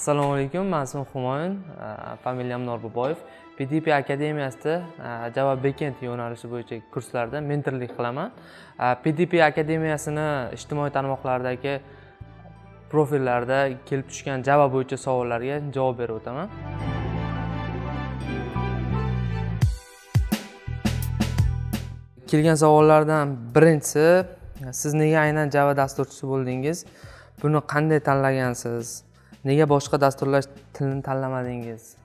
Assalomu alaykum, men ismim Humoyun, familiyam Norboboev. PDP Akademiyasida javob Backend yo'nalishi bo'yicha kurslarda mentorlik qilaman. PDP Akademiyasini ijtimoiy tarmoqlardagi profillarda kelib tushgan javob bo'yicha savollarga javob berib o'taman. Kelgan savollardan birinchisi, siz nega aynan Java dasturchisi bo'ldingiz? Buni qanday tanlagansiz? Nega boshqa dasturlash tilini tanlamadingiz?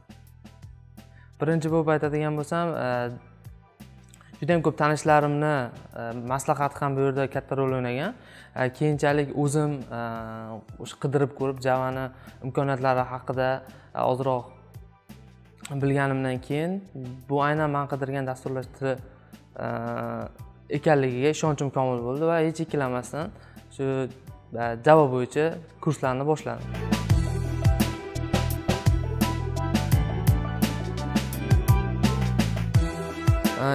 Birinchi bo'lib aytadigan bo'lsam, juda ham ko'p tanishlarimni maslahati ham bu yerda katta rol o'ynagan. Keyinchalik o'zim o'sha qidirib ko'rib Javani imkoniyatlari haqida ozroq bilganimdan keyin bu aynan men qidirgan dasturlash tili ekanligiga ishonchim komil bo'ldi va hech ikkilanmasdan shu Java bo'yicha kurslarni boshladim.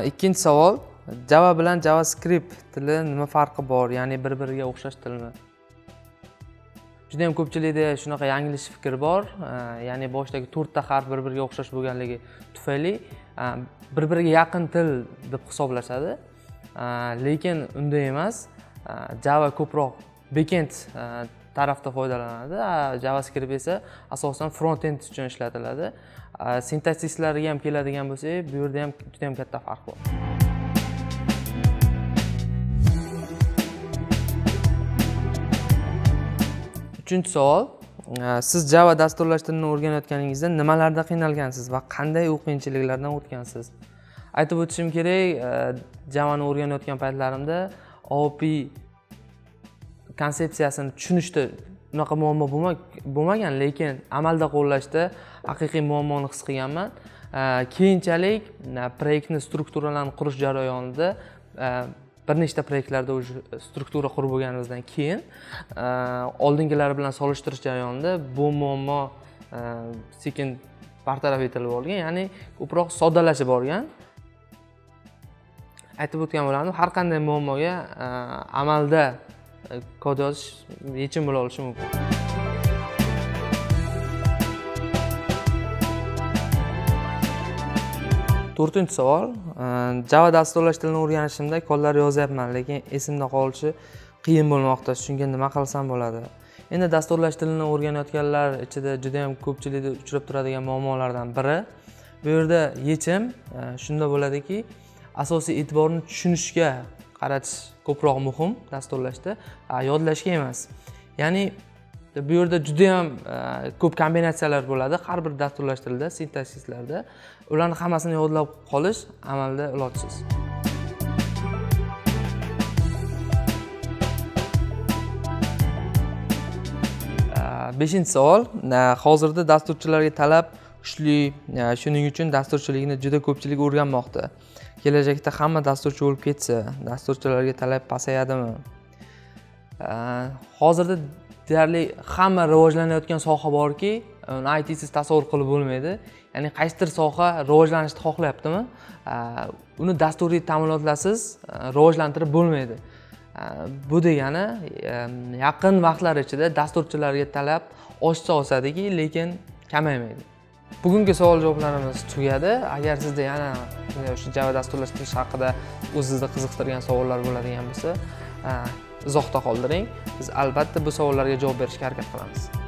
Ikkinchi savol, Java bilan JavaScript tili nima farqi bor? Ya'ni bir-biriga o'xshash tilmi? Juda ham ko'pchilikda shunaqa yanglish fikr bor. Ya'ni boshdagi 4 ta harf bir-biriga o'xshash bo'lganligi tufayli bir-biriga yaqin til deb hisoblashadi. Lekin unday emas. Java ko'proq backend tarafda foydalanadi. JavaScript esa asosan front-end uchun ishlatiladi. Sintaksislariga ham keladigan bo'lsak, bu yerda ham juda ham katta farq bor. Uchinchi savol, siz Java dasturlash tilini o'rganayotganingizda nimalarda qiynalgansiz va qanday u qiyinchiliklardan o'tgansiz? Aytib o'tishim kerak, Javani o'rganayotgan paytlarimda OOP konsepsiyasini tushunishda unaqa muammo bo'lmagan, lekin amalda qo'llashda haqiqiy muammoni his qilganman. Keyinchalik proyektni strukturalarini qurish jarayonida bir nechta proyektlarda struktura qurib bo'lganimizdan keyin oldingilari bilan solishtirish jarayonida bu muammo sekin bartaraf etilib olgan, ya'ni ko'proq soddalashib borgan. Aytib o'tgan bo'lardim, har qanday muammoga amalda kod yozish yechim bo'la olishi mumkin. To'rtinchi savol, Java dasturlash tilini o'rganishimda kodlar yozyapman, lekin esimda qolishi qiyin bo'lmoqda. Shunga nima qilsam bo'ladi? Endi dasturlash tilini o'rganayotganlar ichida juda ham ko'pchilikda uchrab turadigan muammolardan biri. Bu yerda yechim shunda bo'ladiki, asosiy e'tiborni tushunishga qaratish ko'proq muhim dasturlashda, yodlashga emas. Ya'ni bu yerda juda ham ko'p kombinatsiyalar bo'ladi har bir dasturlash tilida, sintaksislarda. Ularni hammasini yodlab qolish amalda ilojsiz. Beshinchi savol, hozirda dasturchilarga talab kuchli, shuning uchun dasturchilikni juda ko'pchilik o'rganmoqda. Kelajakda hamma dasturchi bo'lib ketsa, dasturchilarga talab pasayadimi? Hozirda deyarli hamma rivojlanayotgan soha borki, uni ITsiz tasavvur qilib bo'lmaydi. Ya'ni qaysidir soha rivojlanishni xohlayaptimi? Uni dasturiy ta'minotlarsiz rivojlantirib bo'lmaydi. Bu degani yaqin vaqtlar ichida dasturchilarga talab oshsa osadiki, lekin kamaymaydi. Bugungi savol javoblarimiz tugadi. Agar sizda yana o'sha Java dasturlash tili haqida o'zingizda qiziqtirgan savollar bo'ladigan bo'lsa, izohda qoldiring. Biz albatta bu savollarga javob berishga harakat qilamiz.